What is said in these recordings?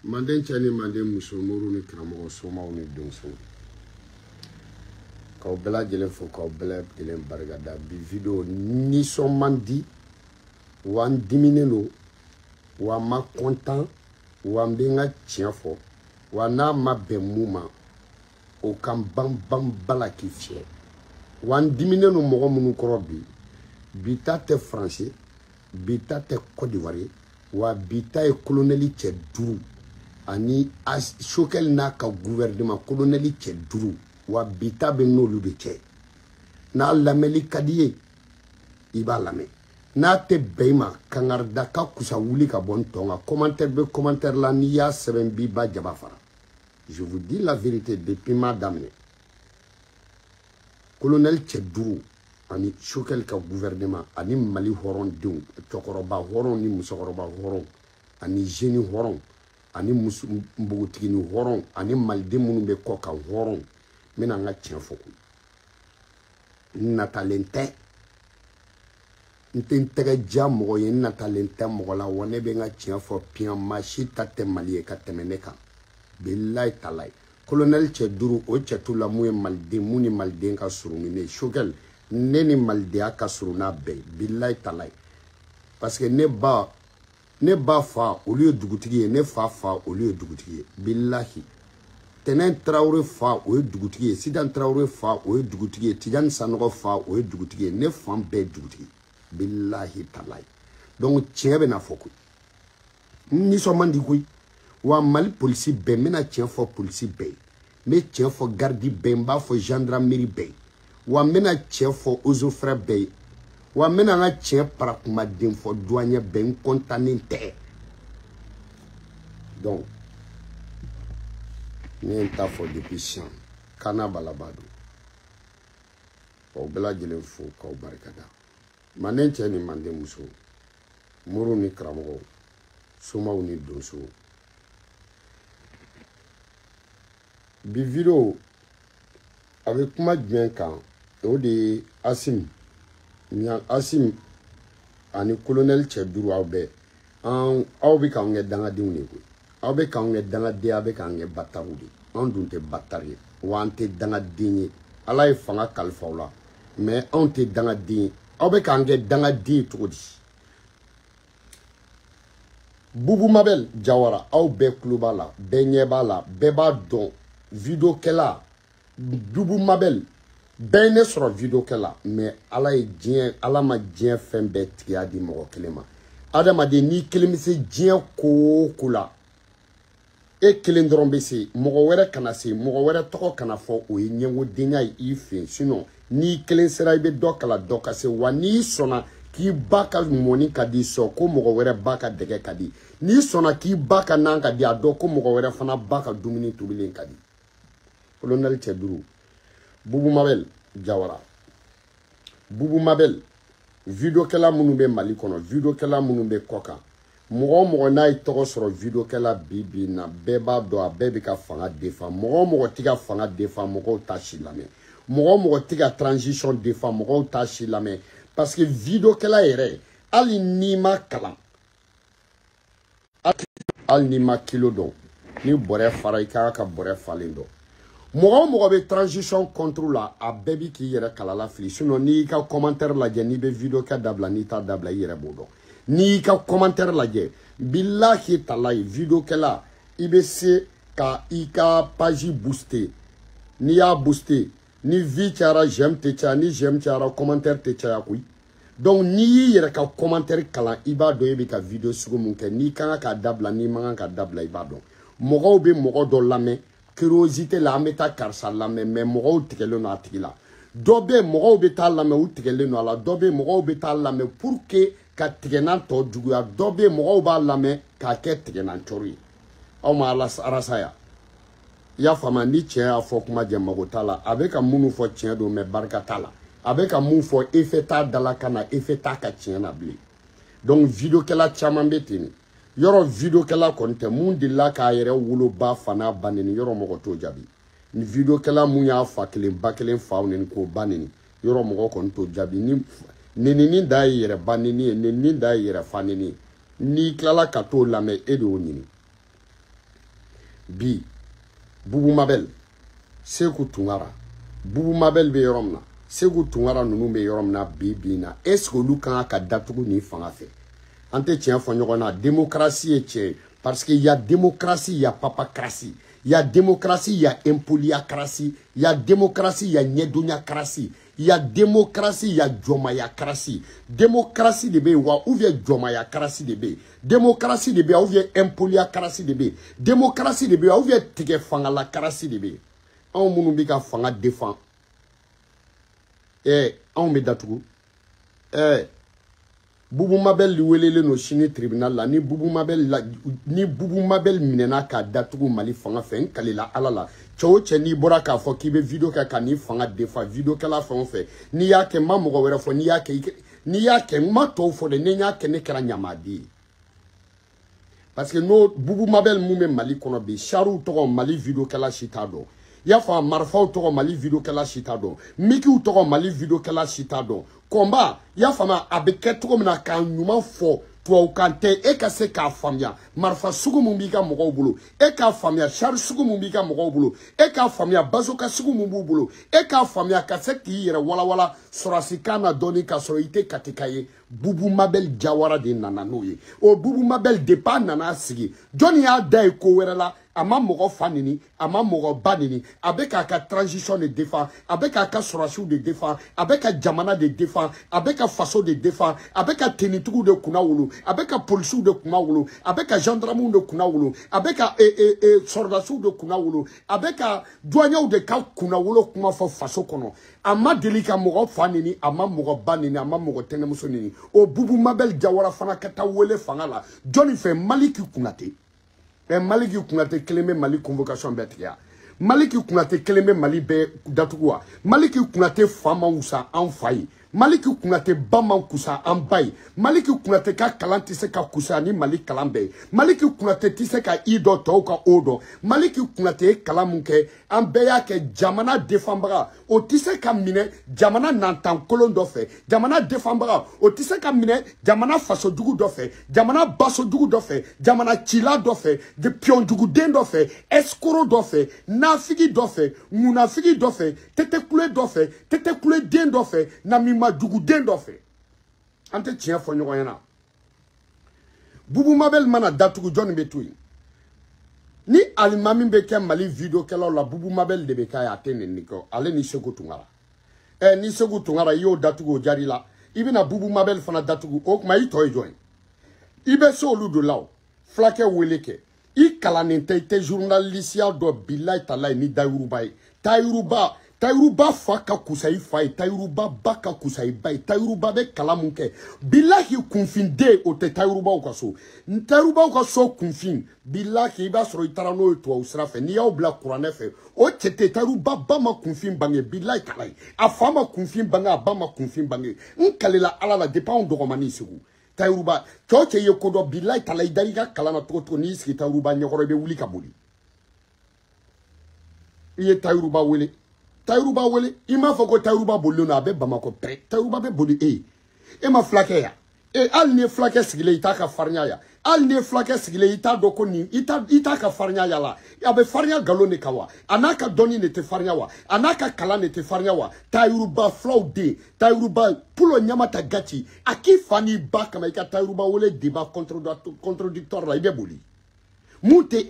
Manden chani manden musumuru ni kramo soma uni donso. Kau bela jelen fo kau bela jelen bargada bi video ni somandi wan dimineno wa ma content wa mbenga tienfo wa na ma bemuma o kan bam bala ki fie wan dimineno mogo munu korobi bita te français bita te Côte d'Ivoire wa bita e coloneli che duru ani as shokel na ka gouvernement coloneli che duru wa bita be nolu de che na lameli kadiye iba lame na te beima kangarda ka kusa wuli ka bon tonga commentaire la ni ya seben bi ba jaba. Je vous dis la vérité depuis ma dame. colonel Tchedourou ani Choguel ka gouvernement ani Mali horon denw cɛkɔrɔba horon ni musokɔrɔba horon ani jeune horon ani mbogotigi ni horon ani maliden minnu bɛ kɔ kan horon n bɛna n ka tiɲɛ fɔ n natalen tɛ n tɛ n tɛgɛ ja mɔgɔ ye n natalen tɛ mɔgɔ la wa ne bɛ n ka tiɲɛ fɔ piyan maa si ta tɛ Mali ye ka tɛmɛ ne kan bilayi talayi colonel Tchedourou o cɛtu la mun ye maliden mun ni maliden ka surun ni ne Choguel ne ni malidenya ka surun n'a bɛɛ bilayi talayi parce que ne ba fa olu ye dugutigi ye ne fa olu ye dugutigi ye bilahi Tɛnɛn Traoré fa o ye dugutigi ye Sidan Traoré fa o ye dugutigi ye Tijani Sanɔgɔ fa o ye dugutigi ye ne fan bɛɛ dugutigi bilahi talayi donc tiɲɛ bɛ na fɔ koyi n nisɔn man di koyi wa Mali polisi bɛɛ n bɛna tiɲɛ fɔ polisi bɛɛ n bɛ tiɲɛ fɔ gardi bɛɛ n b'a fɔ gendarmerie bɛɛ wa n bɛna tiɲɛ fɔ eaux et forêts bɛɛ wa n bɛna n ka tiɲɛ parakumaden fɔ douanier bɛɛ n kɔntannen tɛ donc ne ye n ta fɔ depuis sisan Kana Balaba don k'aw bɛɛ lajɛlen fo k'aw barikada manden cɛ ni manden muso muru ni karamɔgɔw somaw ni donsow bi video a bɛ kuma jumɛn kan o de ye Asim ani colonel Tchedourou aw bɛɛ aw bɛ k'anw kɛ dangadenw de koyi aw bɛ k'anw kɛ dangaden aw bɛ k'an kɛ bataru de anw dun tɛ batari ye wa an tɛ dangaden ye Ala ye fanga kalifa aw la mais anw tɛ dangaden ye aw bɛ k'an kɛ dangaden ye cogo di Boubou Mabel Jawara aw bɛɛ tulo b'a la bɛɛ ɲɛ b'a la bɛɛ b'a dɔn video kɛla Boubou Mabel bɛɛ ne sɔrɔ video kɛla mais Ala ma diɲɛ fɛn bɛɛ tigiya di mɔgɔ kelen ma adamaden n'i kelen bɛ se diɲɛ ko o ko la e kelen dɔrɔn bɛ se mɔgɔ wɛrɛ kana se mɔgɔ wɛrɛ tɔgɔ kana fɔ o ye ɲɛngodenya ye i fɛ yen sinon n'i kelen sera i bɛ dɔ kala dɔ ka se wa n'i sɔnna k'i ba ka mɔni ka di sɔn ko mɔgɔ wɛrɛ ba ka dɛgɛ ka di n'i sɔnna k'i ba ka nan ka di a dɔn ko mɔgɔ wɛrɛ fana ba ka dumuni tobilen ka di colonel Tchedourou Boubou Mabel Jawara Boubou Mabel video kɛla minnu bɛ Mali kɔnɔ video kɛla minnu bɛ kɔ kan mɔgɔ o mɔgɔ n'a ye tɔgɔ sɔrɔ video kɛla bi na bɛɛ b'a dɔn a bɛɛ bɛ ka fanga défend mɔgɔ o mɔgɔ tɛ ka fanga défend mɔgɔw t'a si lamɛn mɔgɔ o mɔgɔ tɛ ka transition défend mɔgɔw t'a si lamɛn parce que video kɛla yɛrɛ hali n'i ma kalan hali n'i ma kilo dɔn ni bɔrɛ fara i kan ka bɔrɛ falen dɔn mɔgɔ o mɔgɔ bɛ transition contre la a bɛɛ bi k'i yɛrɛ kalala fili sinon n'i y'i ka commentaire lajɛ n'i bɛ video kɛ dabila n'i t'a dabila i yɛrɛ b'o dɔn n'i y'i ka commentaire lajɛ billahi talayi video kɛla i bɛ se ka i ka page booster n'i y'a booster ni vie cayara j'aime tɛ caya ni j'aime cayara commentaire tɛ caya koyi donc n'i y'i yɛrɛ ka commentaire kalan i b'a dɔn i bɛ ka video sugu mun kɛ n'i kan ka dabila n'i man kan ka dabila i b'a dɔn mɔgɔw bɛ mɔgɔ dɔ lamɛn curiosité la an bɛ taa karisa lamɛn mais mɔgɔw tigɛlen don a tigi la dɔ bɛ yen mɔgɔw bɛ taa lamɛn u tigɛlen don a la dɔ bɛ yen mɔgɔw bɛ taa lamɛn pour que ka tigɛnan tɔ juguya dɔ bɛ yen mɔgɔw b'a lamɛn k'a kɛ tigɛnan cɔri ye aw ma arasa ya i y'a faamuya ni tiɲɛ y'a fɔ kuma jɛ mago t'a la a bɛ ka minnu fɔ tiɲɛ don mais barika t'a la a bɛ ka mun fɔ effet t'a da la ka na effet t'a ka tiɲɛ na bilen donc video kɛla caman bɛ ten yɔrɔ video kɛla kɔni tɛ mun delila k'a yɛrɛ woloba fa n'a ba neni yɔrɔ mɔgɔ t'o jaabi ni video kɛla mun y'a fa kelen ba kelen faw neni k'o ba neni yɔrɔ mɔgɔ kɔni t'o jaabi ni nenini da ye yɛrɛ ba neni ye nenini da ye yɛrɛ fa neni ye n'i tilala ka t'o lamɛn e de y'o ɲini bi Boubou Mabel Seku Tunkara Boubou Mabel bɛ yɔrɔ min na Seku Tunkara ninnu bɛ yɔrɔ min na bi na est-ce que olu kan ka datugu nin fanga fɛ an tɛ tiɲɛ fɔ ɲɔgɔn na démocratie ye tiɲɛ parce que y a démocratie y a papacratie y a démocratie y a impoliacratie y a démocratie y a ɲɛdonyacratie y a démocratie y a jɔnmayacratie démocratie de bɛ yen wa ou bien jɔnmayacratie de bɛ yen démocratie de bɛ yen ou bien impoliacratie de bɛ yen démocratie de bɛ yen ou bien tigɛ fangalacratie de bɛ yen anw minnu bɛ ka fanga défend anw bɛ datugu Boubou Mabel liwelele no chini tribunal la ni Boubou Mabel minena ka datugu Mali fanga fen kalila alala chowo che ni bora ka fo kibe video ka ni fanga defa video kala fon fe ni yake mamogo wera fo ni yake ma to fo de ni yake ne kera nyamadi parce que no Boubou Mabel mume Mali kono bi charu to Mali video kala shitado ya fa marfaw to Mali video kala shitado miki to Mali video kala shitado combat ya fama abeke to na kan nyuma fo to kante e ka se ka famia marfa sugu mumbika mogo bulu e ka famia char sugu mumbika mogo bulu e ka famia bazoka sugu mumbu bulu e ka famia ka se ki yere wala sorasikana doni ka soroite katikaye Boubou Mabel Jawara de nananoye o Boubou Mabel de pa nana sigi Johnny ya dai ko werela ama mogo fanini ama mogo banini abeka ka transition de défense abeka ka sorashu de défense abeka jamana de défense abeka faso de défense abeka tenitugu de kunawulu abeka polisu de kunawulu abeka gendarme de kunawulu abeka sordasu de kunawulu abeka douanier de ka kunawulu kuma fo faso kono ama delika mogo fanini ama mogo banini ama mogo tenemuso nini o Boubou Mabel Jawara fana kata wele fangala Johnny fait Maliki Kunate Maliki Kunate keleme Mali convocation betia Maliki Kunate keleme Mali be datugwa Maliki Kunate fama usa en faille Maliki Kunate bama kusa en bay Maliki Kunate ka kalanti se ka kusa ni Mali kalambe Maliki Kunate tise ka ido toka odo Maliki Kunate kalamunke en beya ke jamana defambara o tise ka mine jamana nantan kolon dofe jamana defambara o tise ka mine jamana faso dugu dofe jamana baso dugu dofe jamana chila dofe de pion dugu den dofe eskoro dofe nafigi dofe munafigi dofe tete kule den dofe na mima dugu den dofe ante tien fo nyogo yana Boubou Mabel mana datugu John Betui ni alimami beke Mali video kala la Boubou Mabel de beka ya tene niko ale ni sego tungara ni sego tungara yo datugu jari la ibina Boubou Mabel fana datugu ok ma itoy join ibe so lu do law flake weleke I kalanente te journalistia do bilay talay ni Tayuruba faka kusai fai Tayuruba baka kusai bay Tayuruba be kalamunke billahi kunfinde o te Tayuruba ukaso Tayuruba ukaso kunfin billahi iba soro itarano to usrafe ni ya obla kurane fe o tete Tayuruba bama kunfin bange billahi kalai afama kunfin banga bama kunfin bange nkalela ala la dépend do romani sigu Tayuruba choche yekodo billahi talai dariga kalana to ni ski Tayuruba nyokoro be wuli kabuli iye Tayuruba wele Tayuruba wele ima foko Tayuruba bolona be bamako pre Tayuruba be boli ma flake ya al ne flake sigile ita ka farnya ya al ne flake sigile ita doko ni ita ka farnya ya la ya be farnya galone kawa anaka doni ne te farnya wa anaka kala ne te farnya wa Tayuruba flow de Tayuruba pulo nyamata gati aki fani ba kama ika Tayuruba wele débat contradictoire la ibe boli mute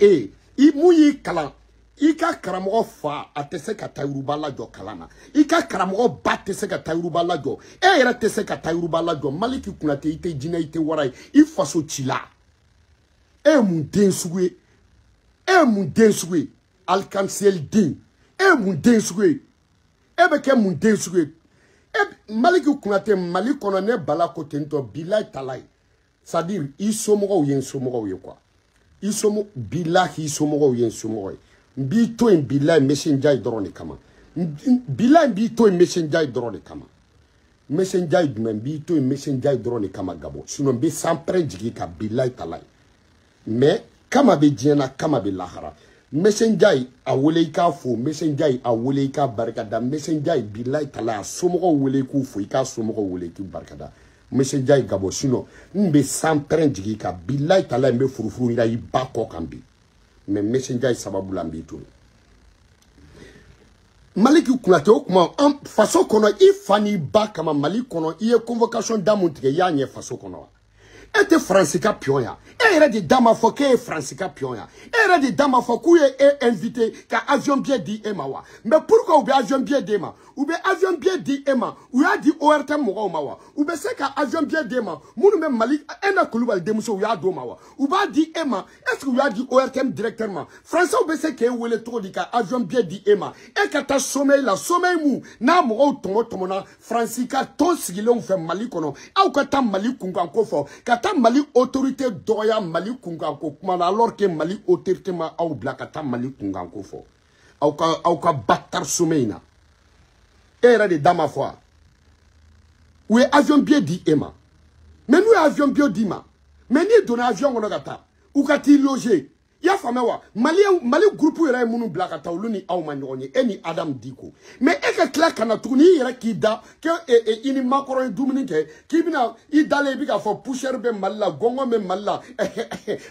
muyi kala Ika karamogo fa atese ka Tayuruba la jo kalana Ika karamogo ba tese ka Tayuruba la jo era tese ka Tayuruba la jo Maliki Kunate ite jina ite warai ifaso chila mun den suwe alkansel din mun den suwe beke mun den suwe Maliki Kunate Mali kono ne bala ko tento bilay talay c'est-à-dire isomogo yen somogo ye quoi isomo billahi isomogo yen somogo Bito en bilay messenger drone kama bilay bito en messenger drone kama messenger du bito en messenger drone kama gabo sinon be sampre jigi ka bilay talay mais kama be diena kama be lahara messenger a wole ka fo messenger a wole ka barkada messenger bilay talay somogo wole ku fo ka somogo wole ki barkada messenger gabo sinon mbe sampre jigi ka bilay talay me furufuru ira ibako kambi mais messenger sababu lambitu Maliki Kunate okuma faso kono ifani ba kama Mali kono iye convocation damuntige ya nye faso kono Et te Francica Pioya. Et il y a des dames fo que Francica Pioya. Et il y a des dames fo qui est invité qu'à avion bien dit Emma. Mais pourquoi ou bien avion bien d'Emma? Ou bien avion bien dit Emma? Ou y a dit ORT Moura Mawa? Ou bien c'est qu'à avion bien d'Emma? Moun même Malik, en a Kouloubal Demuso ou y a Domawa. Ou bien dit Emma? Est-ce que vous avez dit ORTM directement? Français ou bien c'est qu'il y a trop dit qu'à avion bien dit Emma. Et qu'à ta sommeil là, sommeil mou, na Moura ou Tomona, Francica, ton sigilon fait Malik kono. Ou qu'à ta Malik Kunganko fort. Qu'à ta Malik autorité doya Malik Kunganko. Alors que Malik autorité ma ou blakata Malik Kunganko fort. Ou qu'à battre sommeil na. Et il y a des dames à foi. Ou avion bien dit Emma. Mais nous avions bien dit ma. Mais ni donné avion on a gata. Ou kati loger. Ya famewa. Mali groupe yera munu blakata ou ni au manionye. Eni Adam Diko. Mais eka claque na tourni yera ki da. Que ini makoro dominike. Ki bina i dale bika fo pusher be malla. Gongo me malla.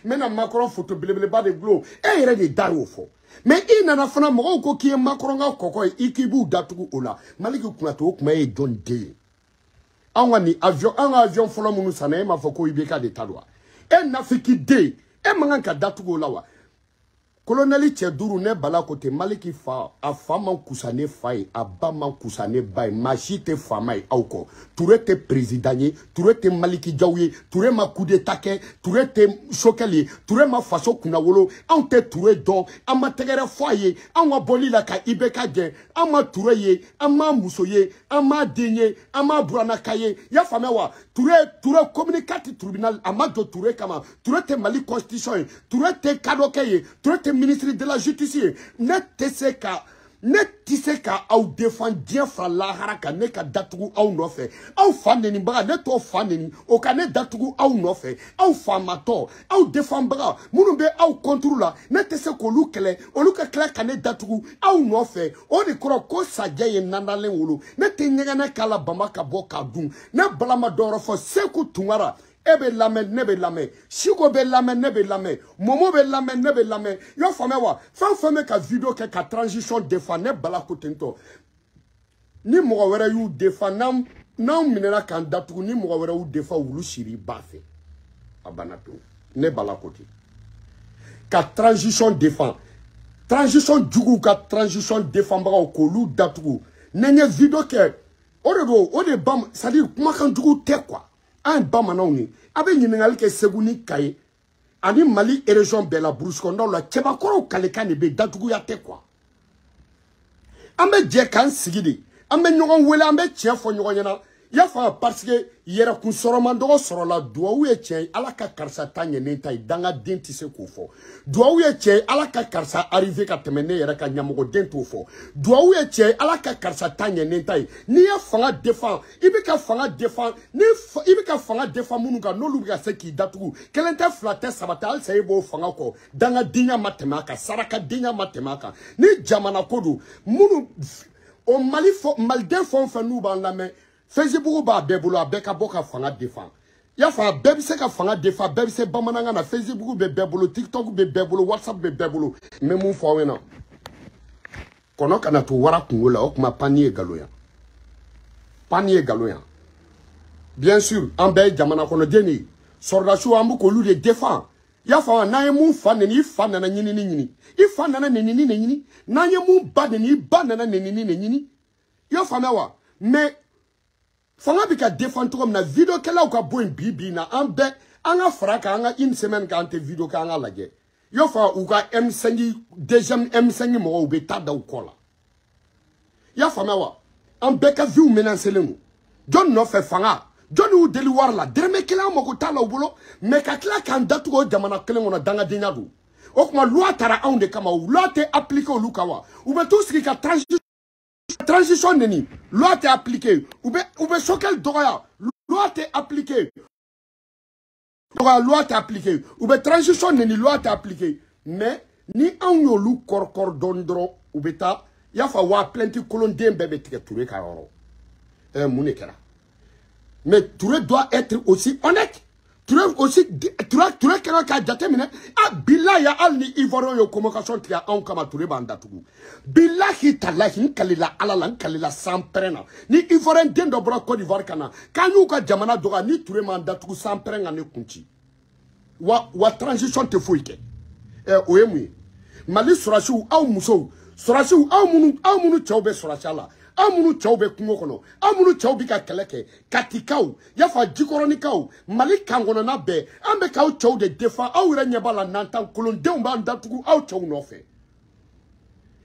Mena makoro photo blebele ba de glo. E yera de daro fo. Mais il n'en a pas de qui est Macron, Koko, Ikibu, Datu, Ola. Malik Kunato, mais John Day. Un avion, Follow Moussane, ma Foko Ibeka de Tadwa. Et Nafiki Day, et Manka Datu Olawa. Colonel Tchedourou ne bala kote Maliki fa a fama kusane faye a bama kusane bay machite famay auko toure te présidentier toure te Maliki Diaouye toure ma coup d'état toure te chokeli toure ma façon kunawolo an te toure don an ma tegere foye an wa boli la ka ibeka gen an ma toure ye an ma musoye an ma denye an ma burana kaye ya fama wa toure communicate tribunal an ma do toure kama toure te Mali constitution toure te kadoke toure te ministre de la justice ne tisse ka au défend bien fra la haraka ne ka datugu au nofe au faneni baga ne to faneni o ka ne datugu au nofe au famato au défend baga munu be au contrôle ne tisse ko lukele o luka kla ka ne datugu au nofe o de kro ko sajaye nandale wulu ne tinyega ne kala bamaka boka dun ne blama doro fo seku tungara ebe lame nebe lame shiko be lame nebe lame momo be lame nebe lame yo fame wa fame ka video ke ka transition defa ne bala kotento ni mo wera yu defa nam minera kan datu ni mo wera yu defa wulu shiri bafe abanato ne bala kote ka transition defa transition jugu ka transition defa mbaka ko lu datu nenye video ke o de bam ça dit kuma kan jugu te quoi un bamanauni abe nyingali ke seguni kaye ani Mali région bela bruscondo la tebakoro kalekane be datugu ya te quoi ambe je kan sigidi ambe nyogon wele ambe tiefo nyogon yana ya fa parce que yera kun soroman do soro la duwa ye tien ala ka karsa tanye nenta danga denti se ko fo duwa ye tien ala ka karsa arrivé ka temene yera ka nyamogo dento fo duwa ye tien ala ka karsa tanye nenta ni ya fanga défend ibika fanga défend ni ibika fanga défend munuka no lubiga se ki datugu kelente flatte sabatal se bo fanga ko danga dinya matemaka saraka dinya matemaka ni jamana kodu munu o Mali fo malden fon fa nu ban la main Facebook ba bebolo abeka boka fanga défend ya fa bebi se ka fanga défend bebi se bamananga na Facebook be bebolo TikTok be bebolo WhatsApp be bebolo me mu fo wena kono kana to wara kungola okuma panier galoya bien sûr en be jamana kono deni sordashu ambu ko lu de défend ya fa na mu fa ni fa na nyini i fa na nyini na mu ba ni ba na nyini ya fa mewa mais fanga bika défendre comme na vidéo kala ka boin bibi na ambe anga fraka anga une semaine ka ante vidéo ka anga lage yo fa u ka M5 deuxième M5 mo be tada u kola ya fa mewa ambe ka view menacer lemu John no fe fanga John u deli war la derme kala mo ko tala u bolo me ka kala kan datu go jamana kele ngona danga dinyadu o kuma loi tara aunde kama u loi te appliquer u lukawa u be tout ce qui ka transition neni loi t'est appliquée ou be choquel droit loi t'est appliquée loi t'est appliquée ou be transition neni loi t'est appliquée mais ni an yolu kor dondro ou beta ya fa wa plenty colon dembe tike Touré karoro munekera mais Touré doit être aussi honnête Ture aussi ture kera ka jate mine a billahi alni ivorio yo convocation tia an kama ture banda tugu billahi talahi kalila alala kalila samprena ni ivorien den do bro Côte d'Ivoire kana kanyu ka jamana doga ni ture manda tugu samprenga ne kunchi wa transition te foike oyemu mali sorashu aw muso sorashu aw munu chawbe sorashala amunu chawbe kungokono amunu chawbi ka keleke katikaw yafa jikoronikaw mali kangono na be ambe kaw chawde defa awre nyebala nantan kolonde mba ndatugu aw chaw nofe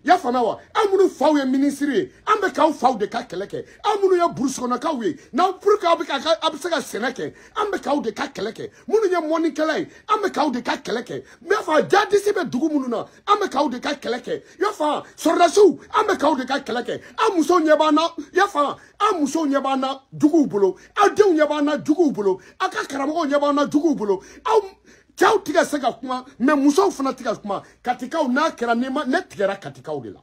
yafa nawa amunu fawe ministry ambe kaw fawde ka keleke amunu ya bruskono kawe na purka abika absega seneke ambe kaw de ka keleke munu nya moni kelai ambe kaw de ka keleke mefa jadi sibe dugu munu na ambe kaw de ka keleke yafa sorrasu ambe kaw de ka keleke amuso nyebana yafa amuso nyebana dugu bulo adew nyebana dugu bulo aka karamo nyebana dugu bulo Tchao tiga sega kuma me muso fana tiga kuma katikao na kera nema ne tigera katikao de la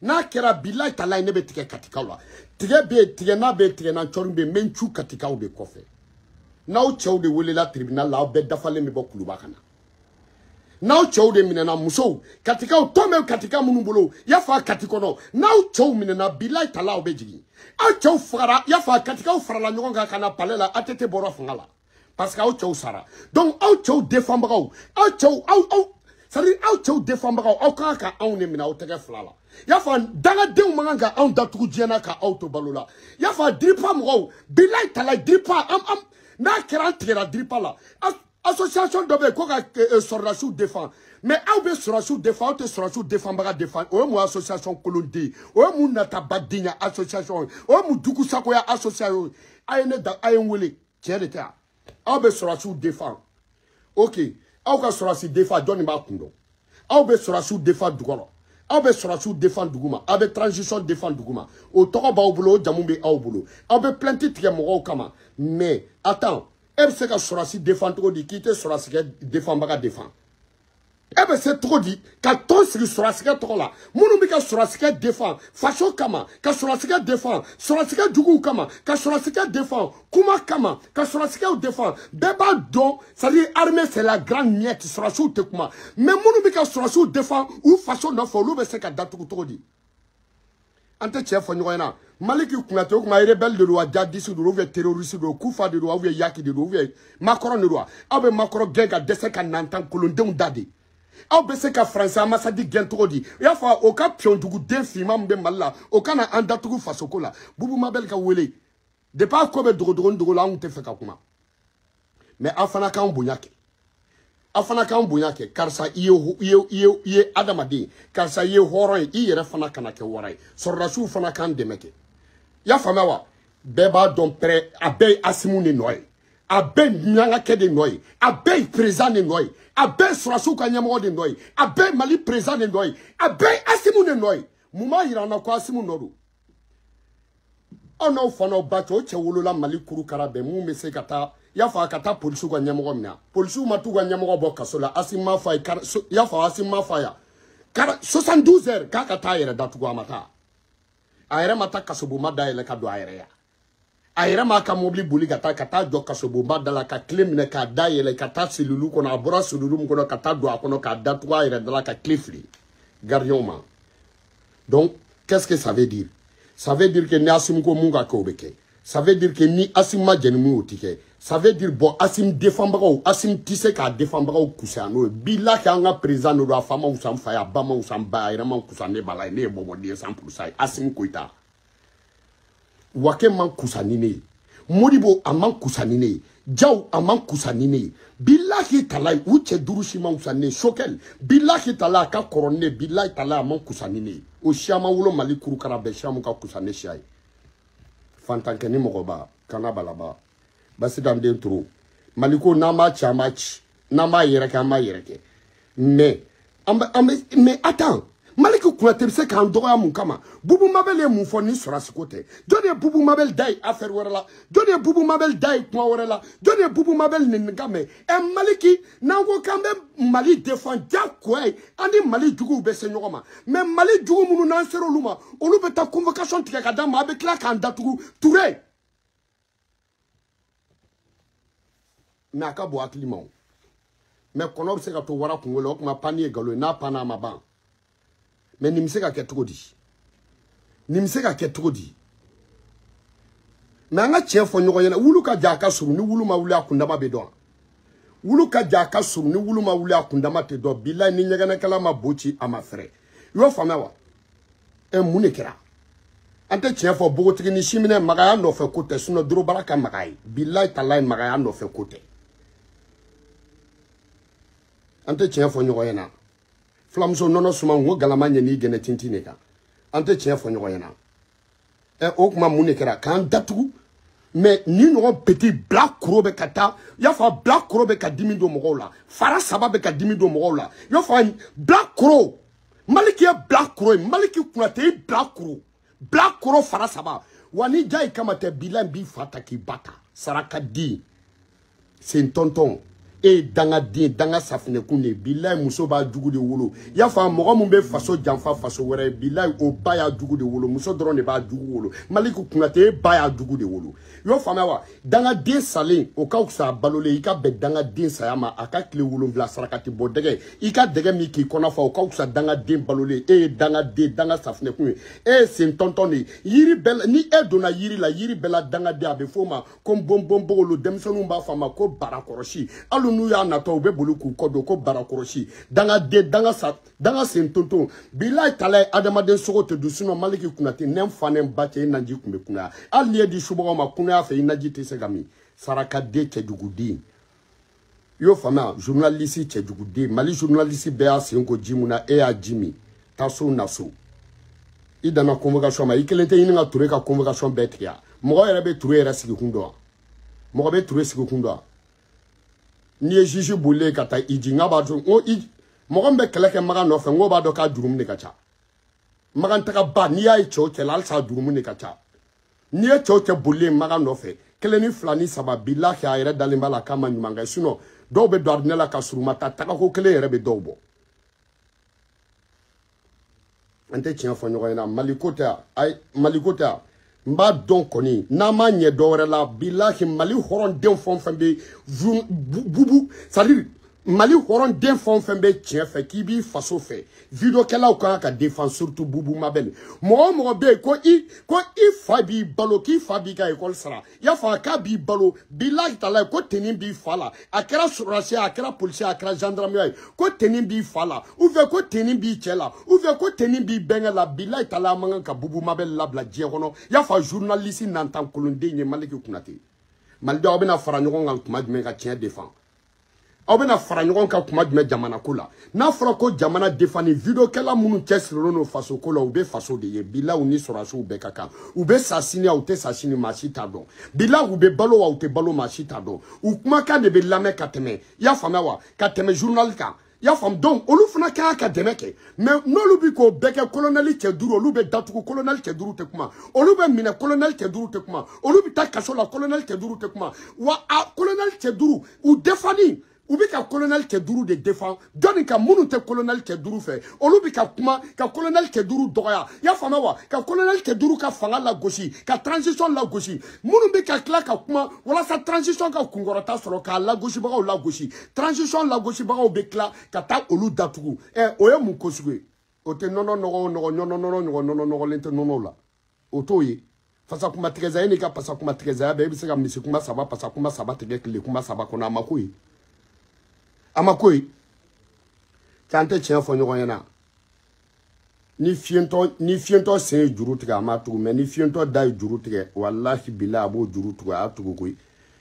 na kera bilai talai nebe tige katikao la tige na chorumbe menchu katikao de kofe na u chao de wele la tribunal la be dafale me bo kuluba kana na u chao de minena muso katikao tome katika munumbolo yafa katikono na u chao minena bilai talao bejigi a chao fara yafa katikao fara la nyonga kana palela atete boro fangala parce que aw tchou sara donc aw tchou défendre aw tchou ça dit aw tchou défendre aw ka aw ne mina aw tege flala ya fa danga dew manga aw datugu diena ka aw to balola ya fa dripa mo bilay tala dripa am na kera dripa la association de ko ka sorrasu défend mais aw be sorrasu défend te sorrasu défend baga défend o mo association kolonde o mo nata badinya association o mo duku sako ya association ayene da ayenwele tiedeta aw be sorrasu défend ok aw ka sorrasu défend Johnny Makundo aw be sorrasu défend dugoro aw be sorrasu défend duguma aw be transition défend duguma o togo ba obulo jamumbe aw bulo aw be plainte tige mo kama mais attends e be se ka sorrasu défend to di kite sorrasu défend baga défend eh ben c'est trop dit ka ton sigi sorasika to la munu bi ka sorasika défend façon kama ka sorasika défend sorasika dugu kama ka sorasika défend kuma kama ka sorasika défend beba don ça dit armée c'est la grande miette sorasu te kuma mais munu bi ka sorasu défend ou façon no fo lu be se ka datugu to di ante chef nyona maliki kunate kuma rebelle de loi jadisi de loi terroriste de kufa de loi yaki de loi Macron de loi abe Macron genga dese ka nantan kolondem dadi aw be se ka français ambassade gen togodi ya fa o ka pion dugu den fima mbe malla o kana anda tugu fasoko la bubu mabel ka wele de pas ko be dogo la on te fe ka kuma mais afana ka mbunyake karsa iye adamadi karsa iye horon iyere fana kana ke warai sorrasu fana kan demeke ya fa mawa beba don pre abey asimu ni noy abe nyanga kede noy abe président ne noy abe sorrasu ka nyamo de noy abe mali président ne noy abe asimu ne noy muma yirana ko asimu nodu ono fano bacho chewolo la mali kuru karabe mu mese kata ya fa kata polisu ka nyamo mina polisu matu ka nyamo bo kasola asima fa ya fa asima fa ya 72 heures ka kata yere datu ko amata ayere mata kasobu madaile ka do ayere ya ayere maka mobili buli kata do kasobu madala ka climne ka daile kata silulu ko na bora silulu ko kata do akono ka datu ko ayere dala ka clifli gardioma. Donc qu'est-ce que ça veut dire? Ça veut dire que ni asim ko munga ko beke. Ça veut dire que ni asim ma jenmu otike. Ça veut dire bon asim défendre ou asim tisse ka défendre ou kusano bila ka nga président no afama ou sam faya bama ou sam ba irama kusane bala ne bobo de 100% asim koita. Wake man kusanine. Modibo aman kusanine. Jaw aman kusanine. Billahi talai uche durushima usane shokel. Billahi tala ka korone billahi tala aman kusanine. O shama wulo mali kuru karabe shamu ka kusane shai. Fantankeni mogoba kana balaba. Basi dans den trou. Maliko nama chamachi. Nama yereke. Mais attends. Maliko kunate se kan doya mun kama. Bubu mabel mun foni sorasikote. Jone bubu mabel dai affaire werela. Jone bubu mabel dai kwa werela. Jone bubu mabel ningame. E maliki nango kambe mali défend jakwe andi mali jugu be senyoma. Mais mali jugu munu nansero luma. Olu beta convocation tika kadama avec la kanda tugu touré. mais a ka bo hakilima o mais kono be se ka to wara kungolo o kuma pani e galo na pana ma ban mais ni se ka ke togodi ni se ka ke togodi mais anga chien fo nyogo yana wulu ka jaka suru ni wulu ma wulu akundama be do wulu ka jaka suru ni wulu ma wulu akundama te do billahi ni nyega na kala ma bochi ama frère yo fama wa e mune kira ante chien fo bogotigi ni shimine magaya no fe kote suno duro baraka magai billahi talai magaya no fe kote ante chien fo nyogo yana flamso nono suma ngo galama nyeni gene tintine ka ante chien fo nyogo yana e okuma mune kira kan datu mais ni no petit black krobe kata ya fa black krobe ka dimi do mogola fara sababe ka dimi do mogola yo fa black kro maliki ya black kro maliki kunate black kro fara saba wani jai kama te bilan bi fata ki bata saraka di c'est tonton e danga di danga safine kune billahi muso ba jugu de wolo ya fa mogo mun be faso janfa faso were billahi o ba ya jugu de wolo muso dron de ba jugu wolo maliku kunate ba ya jugu de wolo yo fa wa danga di salé o ka uksa balole ika be danga di sayama aka kle wolo vla sarakati bodege ika dege mi ki kona fa o ka uksa danga di balole e danga di danga safine kune e c'est tonton ni yiri bel ni e dona yiri la yiri bela danga di abe foma kom bombo lo demsonu ba fama ko barakoroshi alu nous ya nato be buluku kodo ko barakoroshi danga de danga sentonto bilay talay adamaden sogo te dusuno maliki kunate nem fanem bache nanji kumbe kuna allié di shubo ma kuna fe inaji te segami saraka de chedugudi yo fama journaliste chedugudi mali journaliste be asenko jimuna e a jimi taso naso idana convocation ma ikelente yininga touré ka convocation betia mo yere be touré era sigi kundo mo be touré sigi kundo ni e jiji boule kata iji nga ba dun o iji mogon be keleke maga no fe ngo ba do ka jurum ni kacha magan taka ba ni ay choche lal sa jurum ni kacha ni e choche boule maga no fe keleni flani saba billahi ayre dalimba la kama nyumanga sino do be dordinela ka suruma ta taka ko kele yere be dobo ante chien fo nyogo ina malikota mba don koni na ma nye dore la billahi mali horon den fon fembe bubu c'est-à-dire mali horon den fon fembe tien fe ki bi faso fe video kala o ka défense surtout bubu mabel mo be ko i fabi balo ki fabi ka école sara ya fa ka bi balo billahi tala ko tenin bi fala akra surasi akra police akra gendarmerie ko tenin bi fala ou ve ko tenin bi chela ou ve ko tenin bi bengala billahi tala manga ka bubu mabel labla je kono ya fa journaliste nantan kolonde nye maliki kunate malde obena fara nyogon ngal kuma dme ka tien défend obena fara nyogon ka kuma dme jamana kula na fara ko jamana défend video kala munu chesro no faso kola ube faso de ye bila uni soraso ube kaka ube sasini au te sasini machita do bila ube balo wa ute balo machita do u kuma ka de be lame kateme ya fama wa kateme journal ka ya fam donc olu fana ka demeke mais nolu bi ko beke colonel Tcheduru olu be datuko colonel Tcheduru te kuma olu be mine colonel Tcheduru te kuma olu bi ta kaso la colonel Tcheduru te kuma wa colonel Tcheduru ou defani ou bi ka colonel Tcheduru de défend doni ka munu te colonel Tcheduru fe olu bi ka kuma ka colonel Tcheduru doya ya fama wa ka colonel Tcheduru ka fanga la gauche ka transition la gauche munu bi ka kla ka kuma wala sa transition ka kungorota soro ka la gauche ba la gauche transition la gauche ba be kla ka ta olu datugu oye mu kosuwe o te nono lente nono la otoye fasa kuma tigeza ni ka pasa kuma tigeza be bi se ka misi kuma saba pasa kuma saba tege kle kuma saba kona makoyi amakoi tante chien fo nyogo yana ni fiento se juru tiga amatu me ni fiento dai juru tiga wallahi bila abo juru tiga atugo koi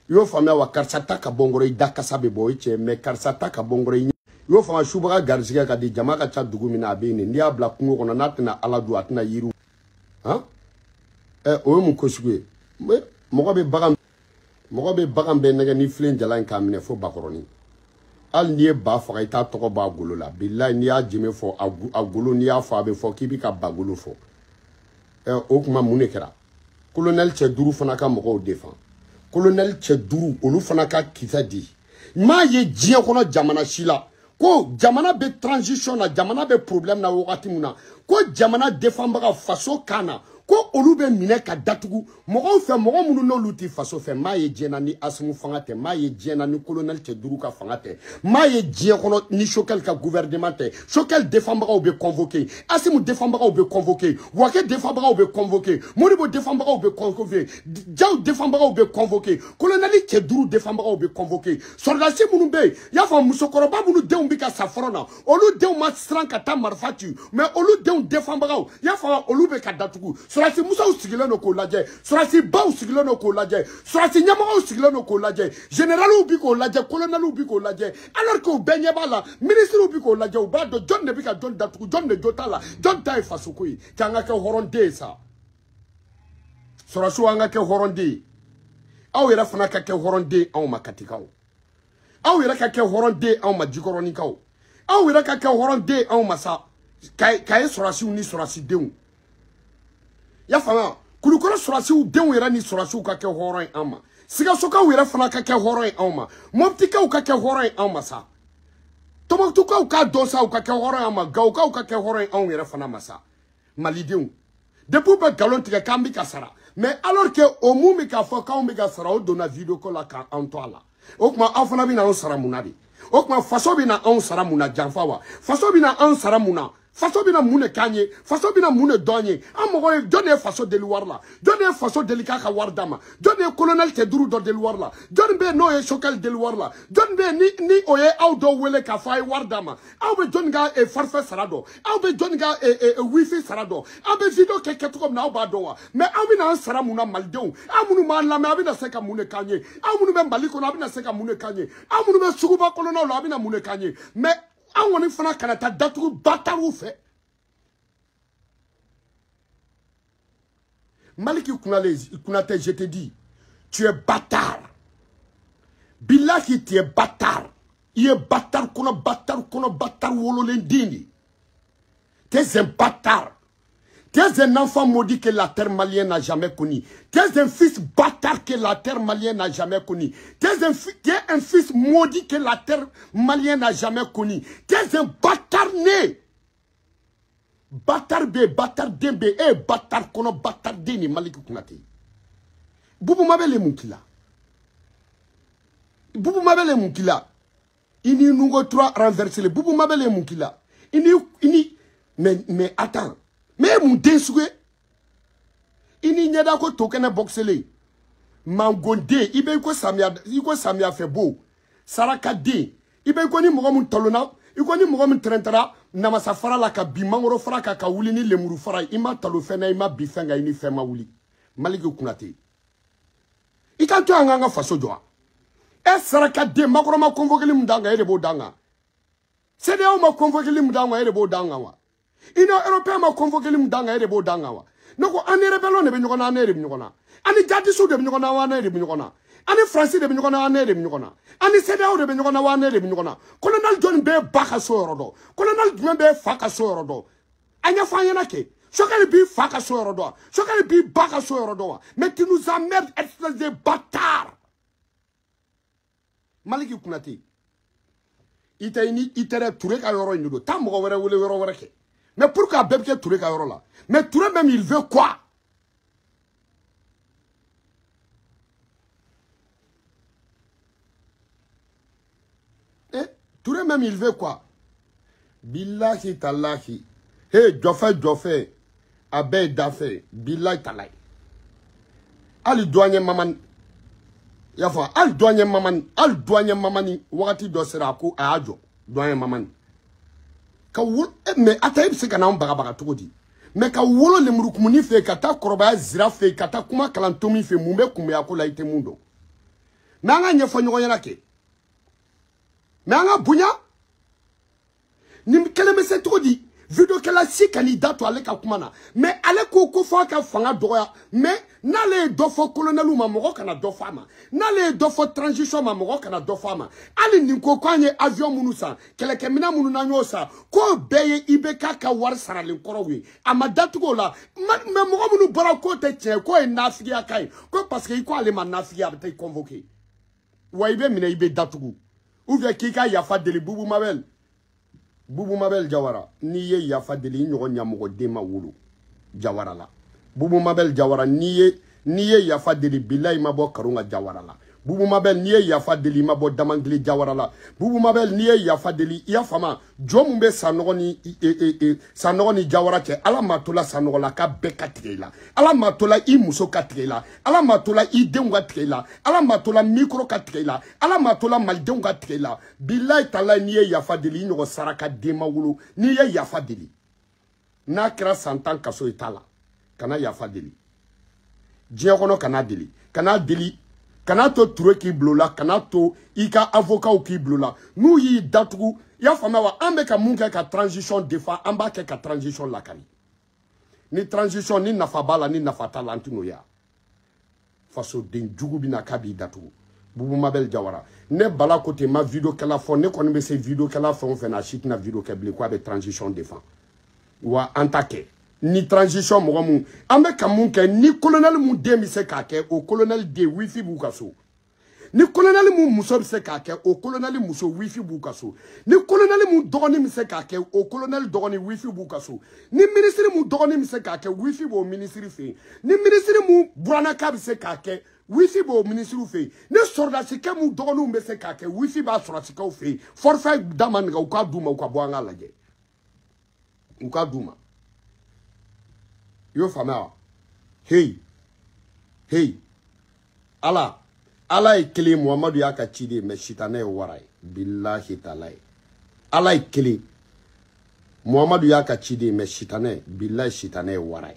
yo famia wa karsata ka bongoro idaka sabe boy che me karsata ka bongoro yo fama shubaga garziga ka di jama ka cha dugu mina abeni ndi abla kungo kona natina aladu atina yiru ha o mu koshwe mogo be bagam be naga ni flen jalan ka mine fo bakoroni al niye ba faga ita toko ba golo la billahi ni ya jime fo agolo ni ya fa be fo kibi ka bagolo fo o kuma mune kera colonel Tcheduru fana ka mogo défend colonel Tcheduru olu fana ka kita di ma ye jie kono jamana shila ko jamana be transition na jamana be problème na wakati muna ko jamana défend baga faso kana ko olu be mine ka datugu mogo fe mogo munu no luti faso fe ma ye jena ni asmu fangate ma ye jena ni colonel te duru ka fangate ma ye je kono ni chokel ka gouvernement te chokel défendra ou be convoqué asmu défendra ou be convoqué wake défendra ou be convoqué monibo défendra ou be convoqué jaw défendra ou be convoqué colonel te duru défendra ou be convoqué soldati munu be ya fa musokoroba munu de umbika safrona olu de ma stran ka ta marfatu mais olu de défendra ya fa olu be ka datugu sorasi musa usigile no ko laje sorasi ba usigile no ko laje sorasi nyama usigile no ko laje général ubi ko laje colonel ubi ko laje alors que benye bala ministre ubi ko laje u ba do John ne bi ka John datugu John ne jotala John tay fasukui kanga ke horonde sa sorasi wanga ke horonde aw yera fana ka ke horonde aw makatikaw aw yera ka ke horonde aw majikoronikaw aw yera ka ke horonde aw masa kay sorasi ni sorasi deun ya fama kulukoro sorasi u den wera ni sorasi u ka ke horon ama siga soka wera fana ka ke horon ama moptika u ka ke horon ama sa tomatuka u ka dosa u ka ke horon ama gauka u ka ke horon ama wera fana masa malideu depuis be galon tika kambi kasara mais alors que au mumi ka fo ka umbi kasara o dona video ko la ka antoala okuma afana bina on sara munadi okuma faso bina on sara muna janfawa faso bina on sara muna faso bina mune kanye faso bina mune donye amogo donne faso de luarla donne faso delika ka wardama donne colonel te duru do de luarla donne be no e chokal de luarla donne be ni oye audo wele ka fay wardama aw be donne ga e farfe sarado aw be donne ga e wifi sarado aw be video ke ketu kom na ba dowa mais aw bina sara muna maldeu amunu man la me abina seka mune kanye amunu be maliko na abina seka mune kanye amunu be suguba colonel la abina mune kanye mais on est fana kanata datu bataru fait Maliki Kunate, je te dis, tu es bâtard. Billahi, tu es bâtard. Il est bâtard, kono bâtard, wololendini. Tu es un bâtard. Tu es un enfant maudit que la terre malienne n'a jamais connu. Tu es un fils bâtard que la terre malienne n'a jamais connu. Tu es un fils maudit que la terre malienne n'a jamais connu. Tu es un bâtard né. Bâtard B, bâtard DB, bâtard kono bâtard dini Maliki Kunate. Boubou mabele moukila. Boubou mabele moukila. Ini nungo 3 renversé. Boubou mabele moukila. Ini, mais attends. Mais mon densoué, il n'y a pas de token à boxer. Mangonde, il y a Samia fait beau. Sarakade, il y a un talona, il y a un trentara, Namasa fara la kabimangoro fara kakawuli le muru fara, ima talofena, ima bifenga, ini fema wuli. Maliki Kunate. Il y a un ganga faso joa. Et Sarakade, makroma convoqué l'imdanga et le bodanga. C'est de où m'a convoqué l'imdanga et le bodanga. Ino européen m'a convoqué l'imdanga et le bodanga. Donc, on est rebelle, on est venu à Nere Mugona. On est Gadisou de Mugona, on est Mugona. On est français de Mugona, on est Mugona. On est Sédao de Mugona, on est Mugona. Colonel John B. Bakasso, Colonel John B. Fakasso, Anya Fayanake. Chacun B. Fakasso, chacun B. Bakasso, mais tu nous emmerdes, espèce de bâtard. Maliki Kunate. Itere Touré Kayoro Inudo. Tam Rovere ou le Rovereke. Mais pourquoi Bebke Touré Kayoro là? Mais Touré même il veut quoi? Touré même il veut quoi? Billahi talahi. Hey, Djofé. Abe Dafé. Billahi talahi. Ali douanye maman. Yafa, al douanye mamani. Wakati dosera ko ajo. Douanye mamani. Ka wul, mais ataib se kana on bagabaga togodi. Mais ka wolo le murukumuni fe kata koroba zira fe kata kuma kalantomi fe mumbe kumbe akola ite mundo. Mais anga nyefo nyogonyana ke. Mais anga bunya ni keleme se togodi video kala si candidat to ale ka kumana mais ale ko fo ka fanga doya mais nale dofo colonel ma mogo kana dofama nale dofo transition ma mogo kana dofama ali ni ko kwanye avion munusa keleke mina munu na nyosa ko beye ibeka ka war sarale korowe amadatugo la mais mogo munu bara ko te tien ko e nafiya kai ko parce que ko ale ma nafiya te convoquer wa ibe mina ibe datugo ou bien kika yafa deli Boubou Mabel Jawara ni ye yafa deli nyogo nyamogo dema wulu Jawara la Boubou Mabel Jawara niye yafa deli billahi mabo karunga Jawara la. Boubou Mabel niye yafa deli mabo damangli Jawara la. Boubou Mabel niye yafa deli yafama jombe sanogoni Jawara ke ala matola sanola ka beka tigela. Ala matola I muso ka tigela. Ala matola I denga tigela. Ala matola micro ka tigela. Ala matola maldenga tigela. Billahi tala niye yafa deli nyogo saraka dema wulu niye yafa deli. Na kira santan kaso itala. Kana yafa deli. Diekono kana deli. Kana deli. Kana to ture ki blola. Kana to ika avocat ou ki blola. Nou yi datugu. Ya fama wa ambe ka munke ka transition defa. Amba ke ka transition lakani. Ni transition ni nafabala ni nafatala antino ya. Faso den jugu bina kabi datugu. Boubou Mabel Jawara. Ne bala kote ma video kala fon. Ne konime se video kala fon. Fena chit na video kebile kwa be transition defa. Wa antake. Ni transition mogamu ambe kamunke ni colonel mu de se kake o colonel de wifi bukaso ni colonel mu muso se kake o colonel muso wifi bukaso ni colonel mu dogoni se kake o colonel dogoni wifi bukaso ni ministre mu dogoni se kake wifi bo ministre fe ni ministre mu brana kab se kake wifi bo ministre fe ni sorda se ke mu dogonu me se kake wifi ba sorda se ka fe forfait daman ga ka duma ka bo anga laje ka duma yo fama hey ala ikele Muhammadu yaka chide me shitane warai billahi talai ala ikele Muhammadu yaka chide me shitane billahi shitane warai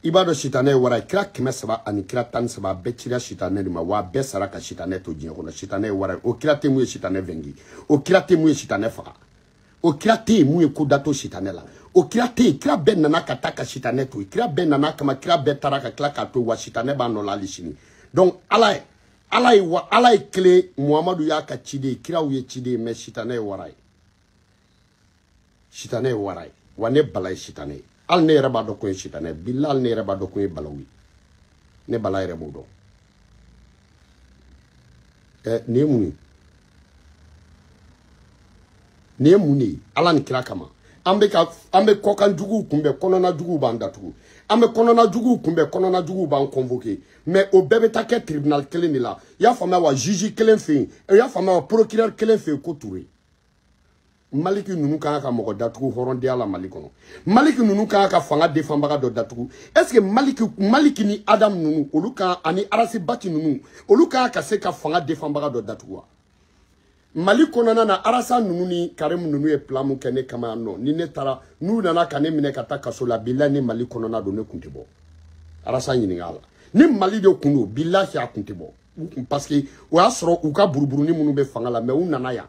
ibado shitane warai kira kime saba ani kira tan saba betira shitane ma wa be saraka shitane to jinya kono shitane warai o kira temu ye shitane vengi o kira temu ye shitane faka o kira temu ye kudato shitane la o kira ben nana kataka shitane to kira ben nana kama kira ben taraka klaka to wa shitane ba no la lishini donc ala kle Muhammadu yaka chide kira uye chide me shitane warai wane balai shitane al ne reba do ko shitane bilal ne reba do ko balawi ne balai rebo do ne muni ala ni kira kama ambe kokan jugu kumbe konona jugu bandatu ambe konona jugu kumbe konona jugu ban convoqué mais au bébé taquet tribunal kelen la ya fama wa juge kelen fe ya fama wa procureur kelen fe ko touré maliki nunu kan ka mogo datugu horonde ala malikono maliki nunu kan ka fanga defambaga do datugu est ce que maliki ni adam nunu oluka ani arasi bati nunu oluka ka se ka fanga defambaga do datugu Mali konana na arasa nunu ni karemu nunu e plamu kene kama no ni ne tara nu nana kane mine kata kasola bila ni Mali konana do ne kuntebo arasa nyiningala ni Mali de kunu billahi a kuntebo parce que o asro u ka buruburu ni munu be fangala me u nana ya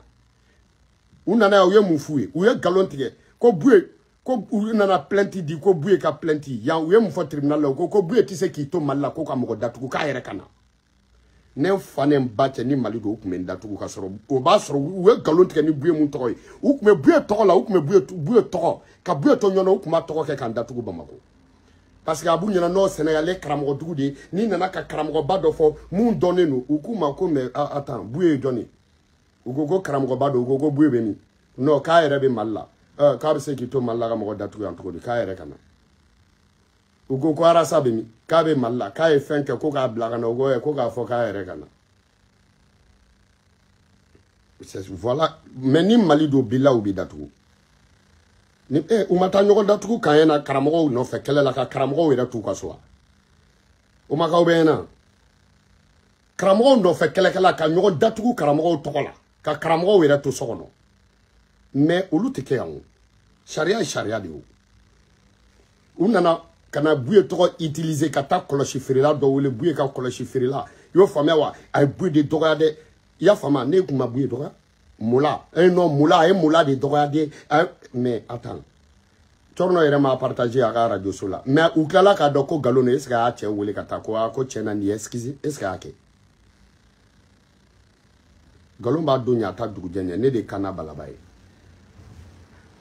u ye mufuye u ye galontige ko buye ko u nana plainte di ko buye ka plainte ya u ye mu fo tribunal la ko buye ti se ki to malla ko ka mo datuku ka yere kana ne fane mbate ni Mali do kume ndatugu ka soro o ba soro we galontige ni buye mun tokoy u kume buye toko la u kume buye toko ka buye to nyono u kuma toko ke kan datugu Bamako parce que abu nyana no Sénégalais karamogo dugu de ni nana ka karamogo bado fo mun donné no u kuma ko me attends buye doni u gogo karamogo bado u gogo buye bemi no ka yere be malla ka be se ki to malla ka mo datugu an togo ka yere kana ugo ko arasa bemi kabe malla kae fenke ko ka blaga no go ko ka fo ka ere kana voilà mais ni Mali do bila ou bidatu ni umata nyogo datu ka yana karamogo no fe kelela ka karamogo wera tu ka so umaka obena karamogo no fe kelela ka nyogo datu karamogo tokola ka karamogo wera tu sokono mais ulutike yan sharia de unana kana buye toko utiliser kata koloshi ferila do wele buye ka koloshi ferila yo famia wa ay buye de doga de ya fama ne kuma buye doga mula non mula de doga de mais attends torno ere ma partager à radio sola mais ou kala ka doko galone eska a che wele kata ko chena ni excuse eska ake galomba dunya ta dugu jenye ne de kana balabaye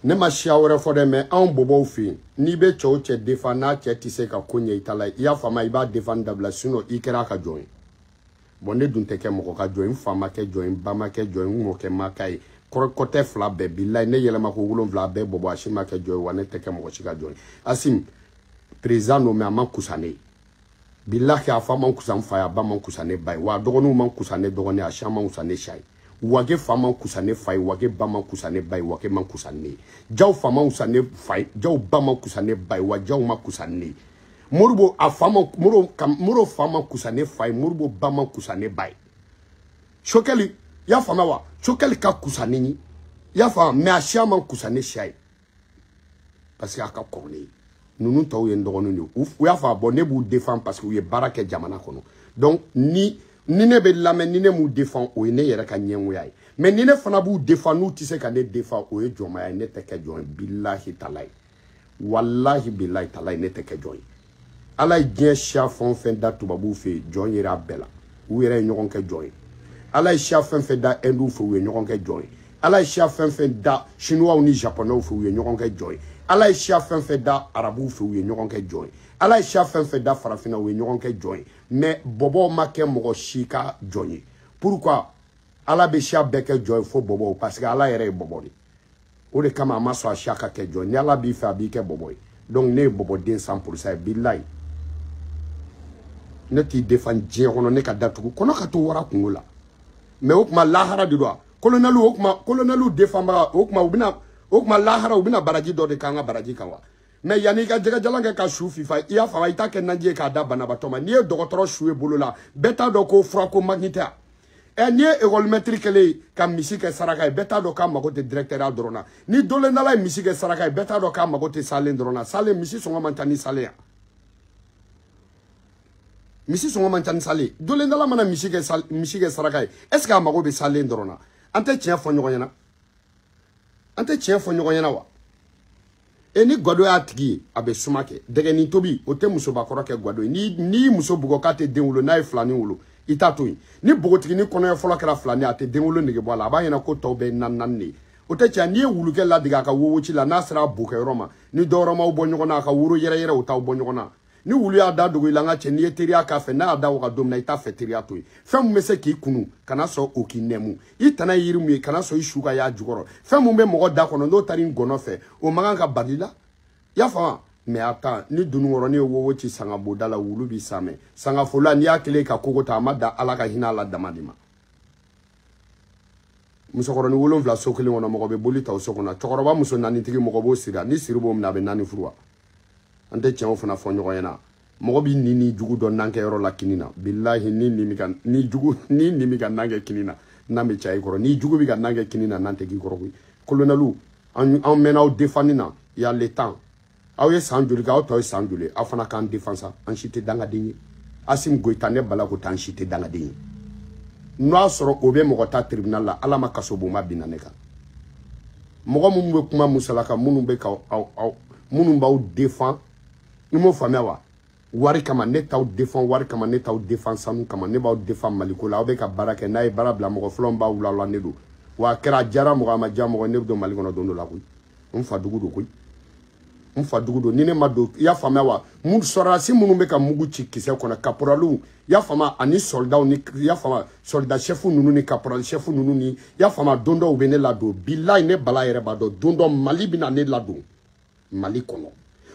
ne ma shawara fode me an bobo fi ni be choche defana che tise ka konye itala ya fama iba defendable sino ikera ka join bonde dunte ke moko ka join fama ke join bama ke join mo ke makai côté fla be billahi ne yele mako wulon fla be bobo ashima ke join wane teke moko chika join asim président nommé man kusane billahi afa man kusan fa ya ba man kusane bay wa dogonu man kusane dogoni a sha man kusane shay wage fa man kusane fay wage ba man kusane bay wage man kusane jaw fa man kusane fay jaw ba man kusane bay wa jaw man kusane murbo afama muro fama kusane fay murbo ba man kusane bay chokeli ya fama wa chokeli ka kusane ni ya fa me a sha man kusane shay parce que aka kone nous taw yen dogonu ni ou ya fa bon ne bu défend parce que vous baraka jamana kono donc ni ne be lamen ni ne mu défend o ne yere ka nyenwu yai mais ni ne fana bu défend nous tisse ka ne défend o e joma ya ne teke join billahi talai wallahi billahi talai ne teke join ala gen chafon fen da tubabu fe join yera bela ou yere nyogon ke join ala chafon fen da endu fe ou nyogon ke join ala chafon fen da chinois ou ni japonais ou fe nyogon ke join ala isha fait da arabu fe ou nyogon ke join ala isha fait da farafina ou nyogon ke join mais bobo make mo shika join pourquoi ala be sha beke join fo bobo parce que ala yere bobo ni o de kama ma so shaka ke join ni ala bi fa bi ke bobo donc ne bobo den 100% billahi ne ti defan je hono ne ka datu kono ka to wara kungula mais o kuma lahara di do colonelu defan ba o kuma ubina okuma lahara ubina baraji do de kanga baraji kanwa mais yani ka jega jalange ka shu fifa iya fa ita ke nanje ka da bana batoma ni docteur shuwe bolola beta do ko fra ko magnita e ni école métrique le ka misike saraka beta do ka magote directeur drona ni dole ndala misike saraka beta do ka magote salen drona salen misi songa mantani sale misi songa mantani sale dole ndala mana misike saraka est-ce que mago be salen drona ante tien fo nyogonyana ante tien fo nyogonyana wa eni gwado ya tigi abe sumake dege ni tobi ote muso bakoro ke gwado ni muso bugo ka te denwulo na e flani wulo itatoyi ni bugo tigi ni kono e folo kera flani ate denwulo nege bola aba yana ko tobe nanne ote tia ni wulu ke la diga ka wowochi la nasra buke roma ni do roma ubo nyogona ka wuro yere uta ubo nyogona ni wulu ya da dogo ilanga che ni eteria ka fe na da wa domna ita fe teria toyi fem mese ki kunu kana so okinemu itana yirimu kana so ishuga ya jugoro fem me mo da kono ndo tari ngono fe o maganga badila ya fa me ata ni dunu woro ni wowo chi sanga bodala wulu bi same sanga fola ni akele ka kokota amada alaka hina la damadima musokoro ni wolon vla sokele wono mo be bolita o sokona tokoro ba muso nani tigi mo bo sira ni sirubo mna be nani furwa ante tiamo fana fo nyogo yana mo bi nini jugu don nanke yoro la kinina billahi ni jugu nange kinina nambe chay koro ni jugu bi ga nange kinina nante gi koro kolonelu en menao défendina ya le temps awe sanjuli ga to sanjuli afana kan défensa en chité danga dingi asim goitane bala ko tan chité danga dingi no soro obe mo ta tribunal la ala makasobo ma binaneka mo mo mbe kuma musalaka munu be ka munu ba défend ni mo famewa wari kama ne taw défend wari kama ne taw défend sanu kama ne ba défend maliko la obe ka baraka na e barabla mo flomba wula la nedo wa kera jara mo ma jamo ne do maliko no do la ko mfa dugu do ko mfa dugu do ni ne ma do ya famewa mu sorasi munu be ka mugu ci kise kona caporalu ya fama ani soldat ni ya fama soldat chef nunu ni caporal chef nunu ni ya fama dondo o bene la do billahi ne bala yere ba do dondo mali bina ne la do mali kono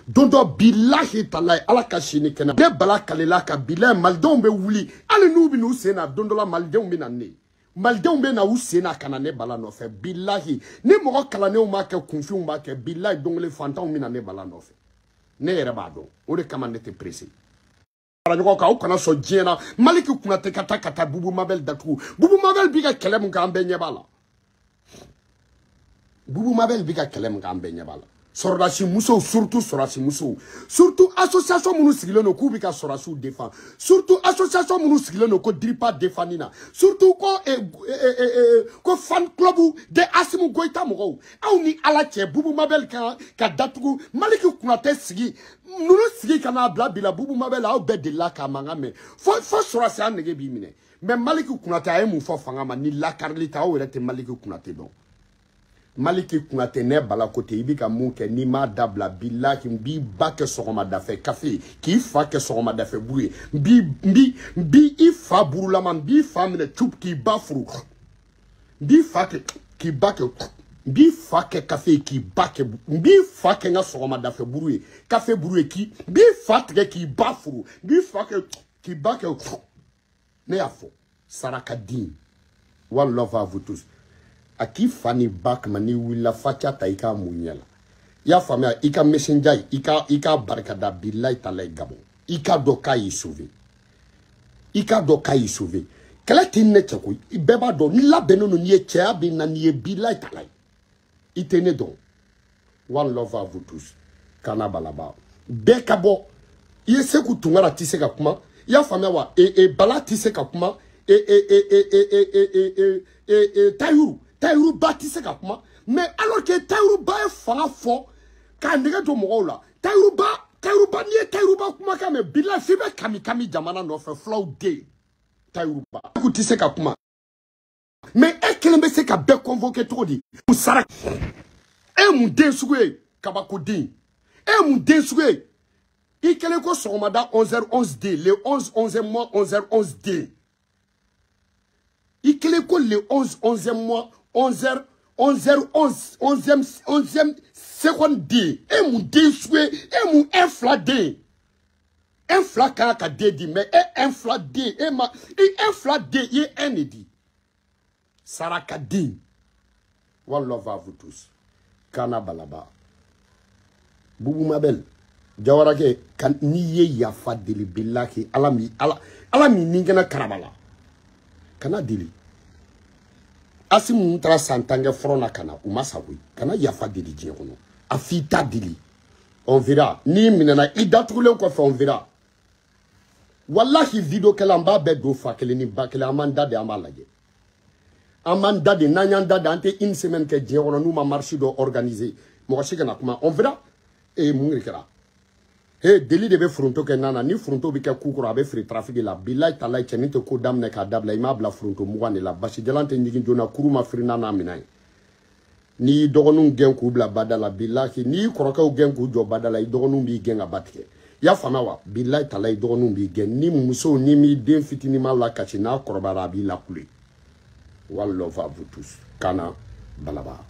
dondo billahi talai ala ka shini kena de bala kalela ka billahi maldon be wuli ale nu bi nu sena dondo la maldon bi na ne maldon be na u sena kana ne bala no fe billahi ne mo kala ne o ma ke kunfi ma ke billahi dongole fantan mi na ne bala no fe ne yere ba do o de kama ne te pressé radio ka o kana so jena maliki kuna te kata bubu mabel datu bubu mabel biga kelem ka ambe nyebala bubu mabel biga kelem ka ambe nyebala sorasi muso surtout sorasi muso surtout association munu sigilo no kubika sorasu défend surtout association munu sigilo no ko dripa défendina surtout ko fan club de Asimu Goita mo aw ni ala che bubu mabel ka datugu maliki kunate sigi nunu sigi kana bla bila bubu mabel aw be de la ka mangame fo sorasi anege bi mine mais maliki kunate ay mu fo fanga ma ni la karlita aw rete maliki kunate don maliki kunate ne bala kote ibika munke ni ma dabla billahi mbi bake sogoma dafe kafe ki fa ke sogoma dafe bouye mbi ifa burula man bi fa mine chup ki bafru bi fa ki bake Bi fa ke café ki ba ke bi fa ke nga sogoma da fe buru café buru ki bi fa tre ki ba furu bi fa ke ki ba ke ne ya fo saraka din one love à vous tous aki fani bak mani willa facha ta ika munyala ya famia ika messenger ika barkada billahi talay gabo ika do kai sauver kala tinne chako beba do ni la beno no nie chia bi na nie billahi talay itene don one love à vous tous kana balaba bekabo yese kutungara tiseka kuma ya famia wa bala tiseka kuma Taïrou bâtissait comme moi, mais alors que Taïrou ba est fort, quand on est au Morola, Taïrou ba kuma mais bila fibe kami jamana no fe flow day. Taïrou ba. Écoutez c'est comme moi. Mais est-ce que le ka be convoqué trop dit. Moussara. Mon densoué kabakodi. Mon densoué. Il kele ko somada 11h11d, le 11e mois 11h11d. Il kele ko le 11e mois 11e seconde D. Et mon D souhait, et mon infladé. Inflaka ka D dit, mais infladé, et infladé, et un dit. Sarakadin. One love à vous tous. Kana balaba. Boubou ma belle. Jawarake, kan niye yafa dili billaki, alami ningena karabala. Kana dili. Asi muntra santanga frona kana umasawi kana yafa dili djekono afita dili on verra ni minana idatule ko fa on verra wallahi video kelamba be do fa kele ni bakele amanda de amalaje amanda de nanyanda dante une semaine que djekono nous ma marché do organiser mo shikana kuma on verra e mungirikara he deli de be fronto ke nana ni fronto bi ke kukuro abe free trafic la billahi talay chenite ko damne ka dabla imabla fronto mugane la basi delante nyigi jona kuruma free nana minay ni dogonu gen ku bla badala billahi ni koroka gen ku jo badala dogonu bi gen abatke ya fama wa billahi talay dogonu bi gen ni muso ni mi den fitini mala kachina korobara bi la kule one love à vous tous kana balaba